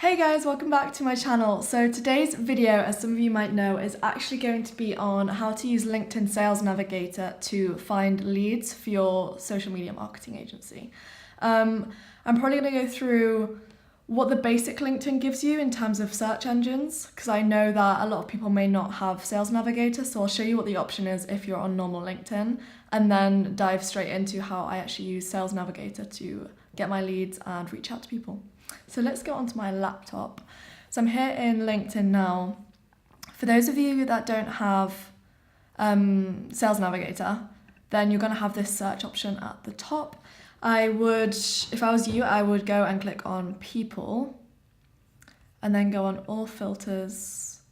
Hey guys, welcome back to my channel. So today's video, as some of you might know, is actually going to be on how to use LinkedIn Sales Navigator to find leads for your social media marketing agency. I'm probably going to go through what the basic LinkedIn gives you in terms of search engines, because I know that a lot of people may not have Sales Navigator, so I'll show you what the option is if you're on normal LinkedIn, and then dive straight into how I actually use Sales Navigator to get my leads and reach out to people. So let's go onto my laptop. So I'm here in LinkedIn now. For those of you that don't have Sales Navigator, then you're going to have this search option at the top. If I was you, I would go and click on people and then go on all filters,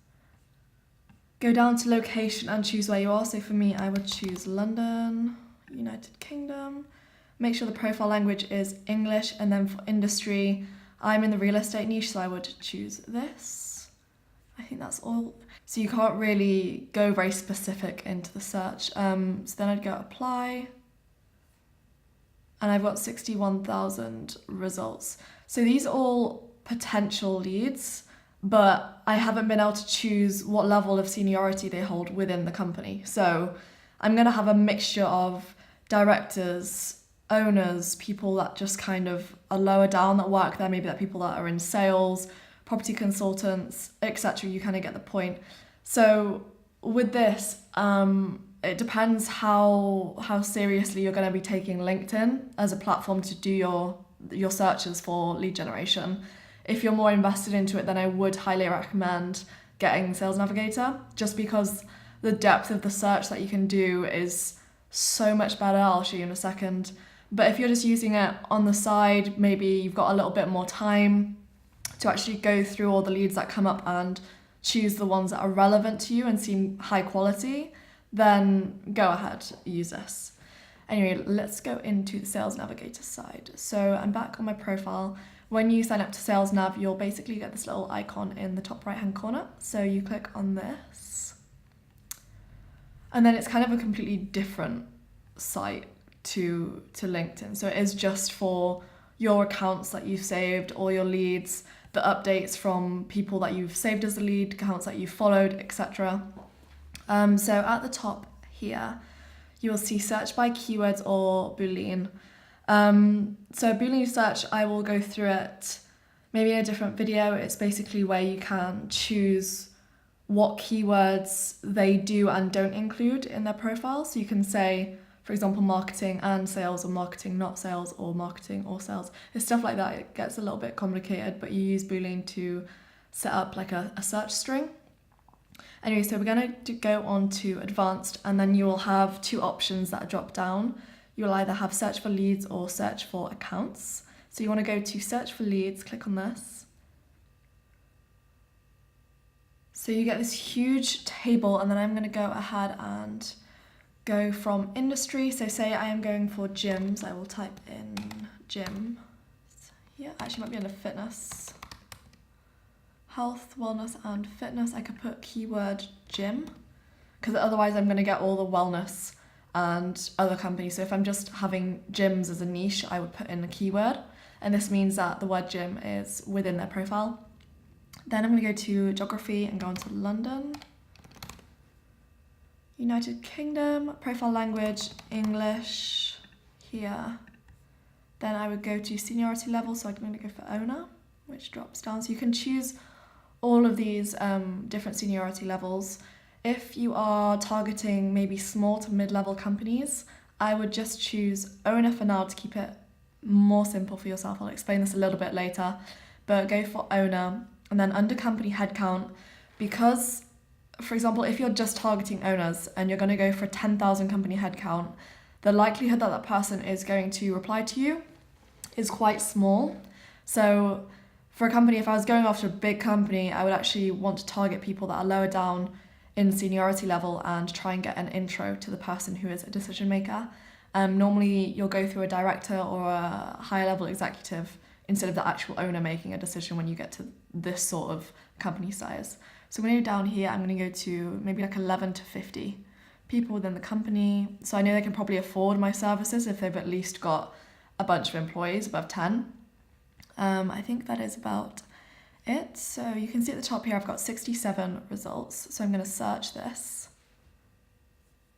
go down to location and choose where you are. So for me, I would choose London, United Kingdom. Make sure the profile language is English, and then for industry, I'm in the real estate niche, so I would choose this. I think that's all. So you can't really go very specific into the search. So then I'd go apply, and I've got 61,000 results. So these are all potential leads, but I haven't been able to choose what level of seniority they hold within the company. So I'm gonna have a mixture of directors, owners, people that just kind of are lower down that work there, maybe that people that are in sales, property consultants, etc. You kind of get the point. So with this, it depends how seriously you're going to be taking LinkedIn as a platform to do your searches for lead generation. If you're more invested into it, then I would highly recommend getting Sales Navigator, just because the depth of the search that you can do is so much better. I'll show you in a second. But if you're just using it on the side, maybe you've got a little bit more time to actually go through all the leads that come up and choose the ones that are relevant to you and seem high quality, then go ahead, use this. Anyway, let's go into the Sales Navigator side. So I'm back on my profile. When you sign up to Sales Nav, you'll basically get this little icon in the top right-hand corner. So you click on this, and then it's kind of a completely different site to LinkedIn. So it is just for your accounts that you've saved, all your leads, the updates from people that you've saved as a lead, accounts that you've followed, etc. So at the top here, you will see search by keywords or Boolean. So Boolean search, I will go through it maybe in a different video. It's basically where you can choose what keywords they do and don't include in their profile. So you can say, for example, marketing and sales, or marketing not sales, or marketing or sales. It's stuff like that. It gets a little bit complicated, but you use Boolean to set up like a search string. Anyway, so we're going to go on to advanced, and then you will have two options that drop down. You'll either have search for leads or search for accounts. So you want to go to search for leads, click on this. So you get this huge table, and then I'm going to go ahead and go from industry. So say I am going for gyms, I will type in gym. Yeah, actually might be under fitness. Health, wellness and fitness. I could put keyword gym, because otherwise I'm going to get all the wellness and other companies. So if I'm just having gyms as a niche, I would put in a keyword, and this means that the word gym is within their profile. Then I'm going to go to geography and go on to London. United Kingdom, profile language, English, here. Then I would go to seniority level, so I'm going to go for owner, which drops down. So you can choose all of these different seniority levels. If you are targeting maybe small to mid-level companies, I would just choose owner for now to keep it more simple for yourself. I'll explain this a little bit later, but go for owner. And then under company headcount, because for example, if you're just targeting owners and you're going to go for 10,000 company headcount, the likelihood that that person is going to reply to you is quite small. So for a company, if I was going after a big company, I would actually want to target people that are lower down in seniority level and try and get an intro to the person who is a decision maker. Normally you'll go through a director or a higher level executive instead of the actual owner making a decision when you get to this sort of company size. So when you're down here, I'm going to go to maybe like 11 to 50 people within the company. So I know they can probably afford my services if they've at least got a bunch of employees above 10. I think that is about it. So you can see at the top here, I've got 67 results. So I'm going to search this.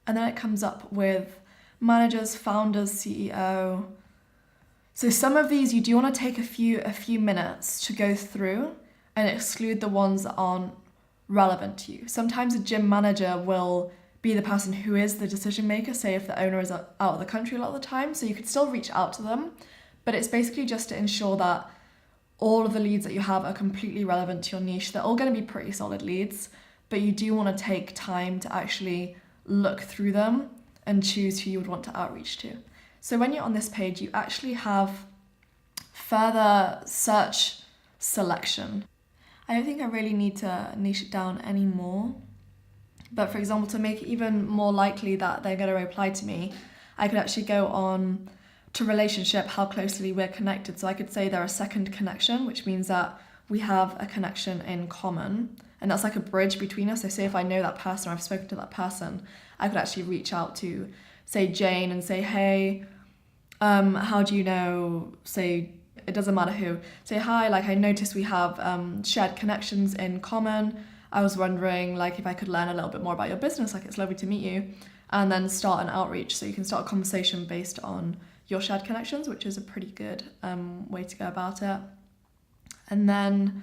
And then it comes up with managers, founders, CEO. So some of these you do want to take a few minutes to go through and exclude the ones that aren't relevant to you. Sometimes a gym manager will be the person who is the decision maker, say if the owner is out of the country a lot of the time, so you could still reach out to them, but it's basically just to ensure that all of the leads that you have are completely relevant to your niche. They're all going to be pretty solid leads, but you do want to take time to actually look through them and choose who you would want to outreach to. So when you're on this page, you actually have further search selection. I don't think I really need to niche it down anymore. But for example, to make it even more likely that they're going to reply to me, I could actually go on to relationship, how closely we're connected. So I could say they're a second connection, which means that we have a connection in common. And that's like a bridge between us. So say if I know that person or I've spoken to that person, I could actually reach out to, say, Jane and say, hey, how do you know, say, it doesn't matter who, say, hi, like I noticed we have shared connections in common. I was wondering like if I could learn a little bit more about your business, like it's lovely to meet you, and then start an outreach. So you can start a conversation based on your shared connections, which is a pretty good way to go about it. And then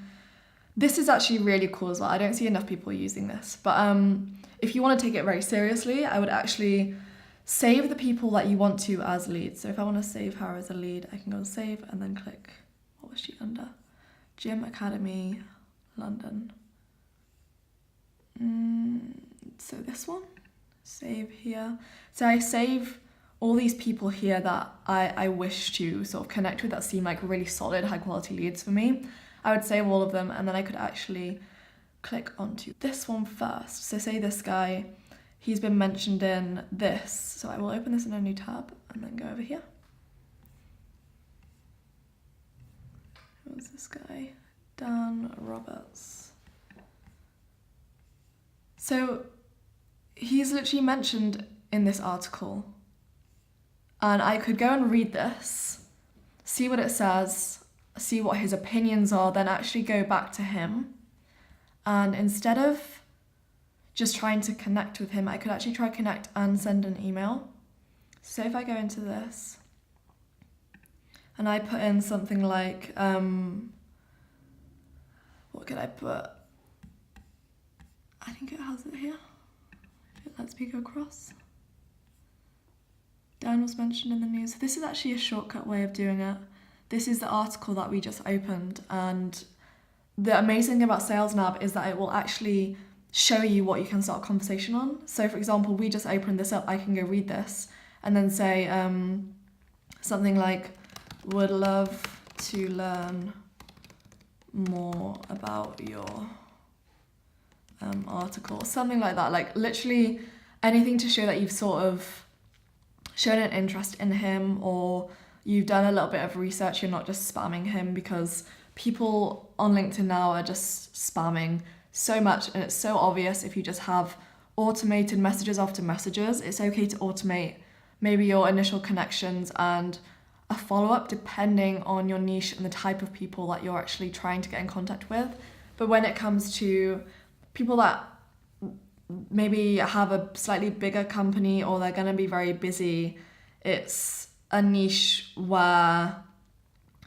this is actually really cool as well. I don't see enough people using this, but if you want to take it very seriously, I would actually save the people that you want to as leads. So if I want to save her as a lead, I can go save and then click, what was she under? Gym Academy, London. So this one, save here. So I save all these people here that I wish to sort of connect with that seem like really solid, high quality leads for me. I would save all of them and then I could actually click onto this one first. So say this guy, he's been mentioned in this. So I will open this in a new tab and then go over here. Who was this guy? Dan Roberts. So he's literally mentioned in this article, and I could go and read this, see what it says, see what his opinions are, then actually go back to him. And instead of just trying to connect with him, I could actually try connect and send an email. So if I go into this and I put in something like, what could I put? I think it has it here. It lets me go across. Dan was mentioned in the news. This is actually a shortcut way of doing it. This is the article that we just opened, and the amazing thing about SalesNav is that it will actually show you what you can start a conversation on. So for example, we just opened this up, I can go read this and then say something like, would love to learn more about your article, something like that, like literally anything to show that you've sort of shown an interest in him or you've done a little bit of research, you're not just spamming him, because people on LinkedIn now are just spamming so much and it's so obvious. If you just have automated messages after messages, it's okay to automate maybe your initial connections and a follow-up depending on your niche and the type of people that you're actually trying to get in contact with. But when it comes to people that maybe have a slightly bigger company or they're going to be very busy, it's a niche where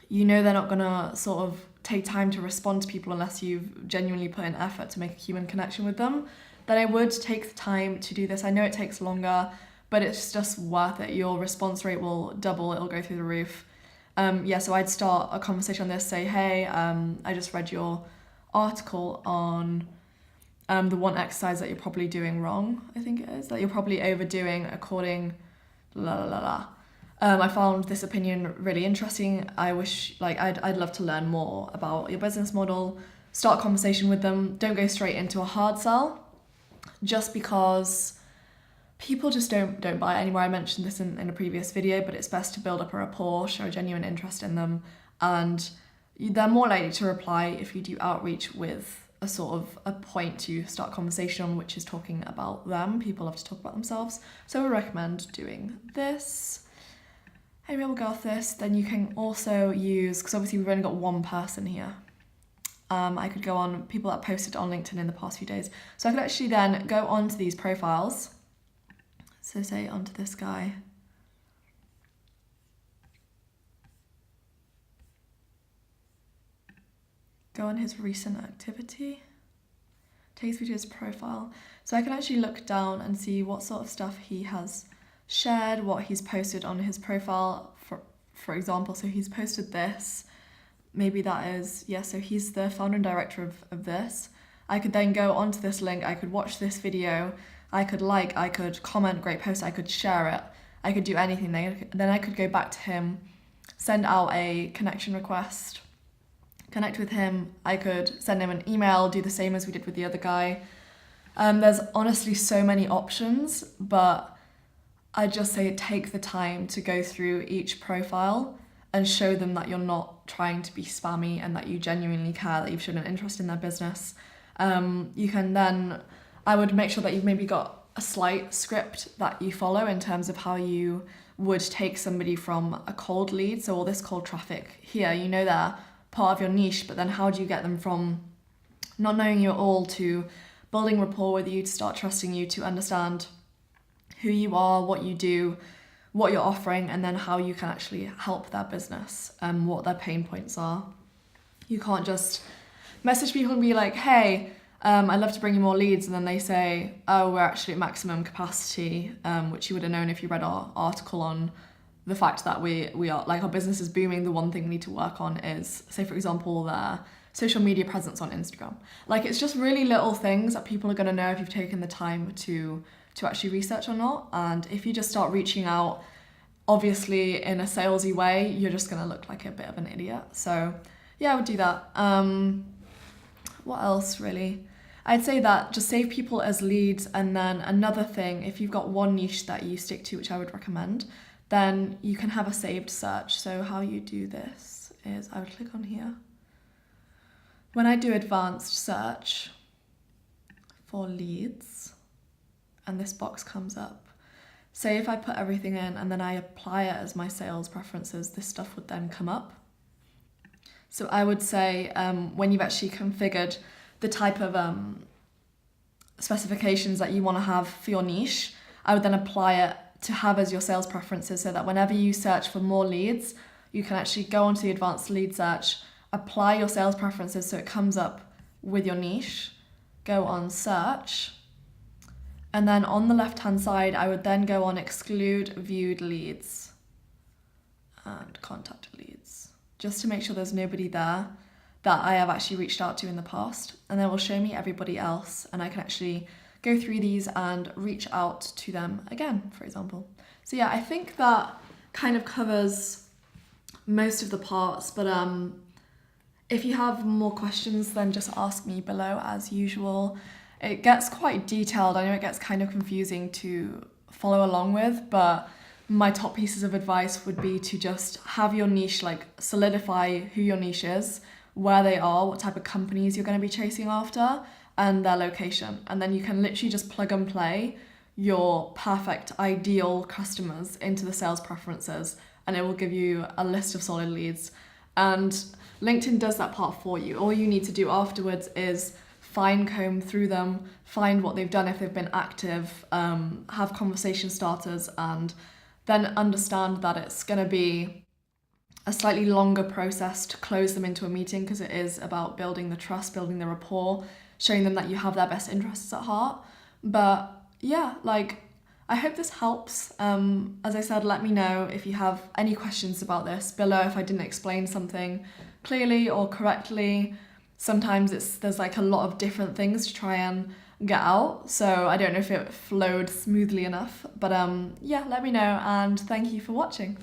you know they're not going to sort of take time to respond to people unless you've genuinely put in effort to make a human connection with them, then I would take the time to do this. I know it takes longer, but it's just worth it. Your response rate will double, it'll go through the roof. So I'd start a conversation on this, say, hey, I just read your article on the one exercise that you're probably doing wrong, I think it is, that you're probably overdoing according I found this opinion really interesting. I wish, I'd love to learn more about your business model. Start a conversation with them. Don't go straight into a hard sell, just because people just don't buy it anymore. I mentioned this in a previous video, but it's best to build up a rapport, show a genuine interest in them, and they're more likely to reply if you do outreach with a sort of a point to start a conversation on, which is talking about them. People love to talk about themselves, so I would recommend doing this. Maybe we'll go off this. Then you can also use, because obviously we've only got one person here, I could go on people that posted on LinkedIn in the past few days. So I could actually then go onto these profiles. So say onto this guy. Go on his recent activity. Takes me to his profile. So I can actually look down and see what sort of stuff he has shared, what he's posted on his profile, for example. So he's posted this. Maybe that is, yeah, so he's the founder and director of this. I could then go onto this link, I could watch this video, I could comment, great post, I could share it, I could do anything. Then I could go back to him, send out a connection request, connect with him, I could send him an email, do the same as we did with the other guy. There's honestly so many options, but I just say take the time to go through each profile and show them that you're not trying to be spammy and that you genuinely care, that you've shown an interest in their business. You can then, I would make sure that you've maybe got a slight script that you follow in terms of how you would take somebody from a cold lead, so all this cold traffic here, you know they're part of your niche, but then how do you get them from not knowing you at all to building rapport with you, to start trusting you, to understand who you are, what you do, what you're offering, and then how you can actually help their business and what their pain points are. You can't just message people and be like, hey, I'd love to bring you more leads, and then they say, oh, we're actually at maximum capacity, which you would have known if you read our article on the fact that we are, like, our business is booming. The one thing we need to work on is, say for example, their social media presence on Instagram. Like, it's just really little things that people are going to know if you've taken the time to actually research or not. And if you just start reaching out, obviously in a salesy way, you're just going to look like a bit of an idiot. So yeah, I would do that. What else really? I'd say that just save people as leads. And then another thing, if you've got one niche that you stick to, which I would recommend, then you can have a saved search. So how you do this is I would click on here. When I do advanced search for leads, and this box comes up, say if I put everything in and then I apply it as my sales preferences, this stuff would then come up. So I would say when you've actually configured the type of specifications that you want to have for your niche, I would then apply it to have as your sales preferences, so that whenever you search for more leads, you can actually go onto the advanced lead search, apply your sales preferences so it comes up with your niche, go on search, and then on the left-hand side, I would then go on exclude viewed leads and contact leads, just to make sure there's nobody there that I have actually reached out to in the past. And then it will show me everybody else, and I can actually go through these and reach out to them again, for example. So yeah, I think that kind of covers most of the parts, but if you have more questions, then just ask me below as usual. It gets quite detailed. I know it gets kind of confusing to follow along with, but my top pieces of advice would be to just have your niche, like solidify who your niche is, where they are, what type of companies you're going to be chasing after, and their location. And then you can literally just plug and play your perfect ideal customers into the sales preferences, and it will give you a list of solid leads. And LinkedIn does that part for you. All you need to do afterwards is fine comb through them, find what they've done if they've been active, have conversation starters, and then understand that it's going to be a slightly longer process to close them into a meeting, because it is about building the trust, building the rapport, showing them that you have their best interests at heart. But yeah, like, I hope this helps. As I said, let me know if you have any questions about this below, if I didn't explain something clearly or correctly. Sometimes there's like a lot of different things to try and get out, so I don't know if it flowed smoothly enough, but yeah, let me know, and thank you for watching.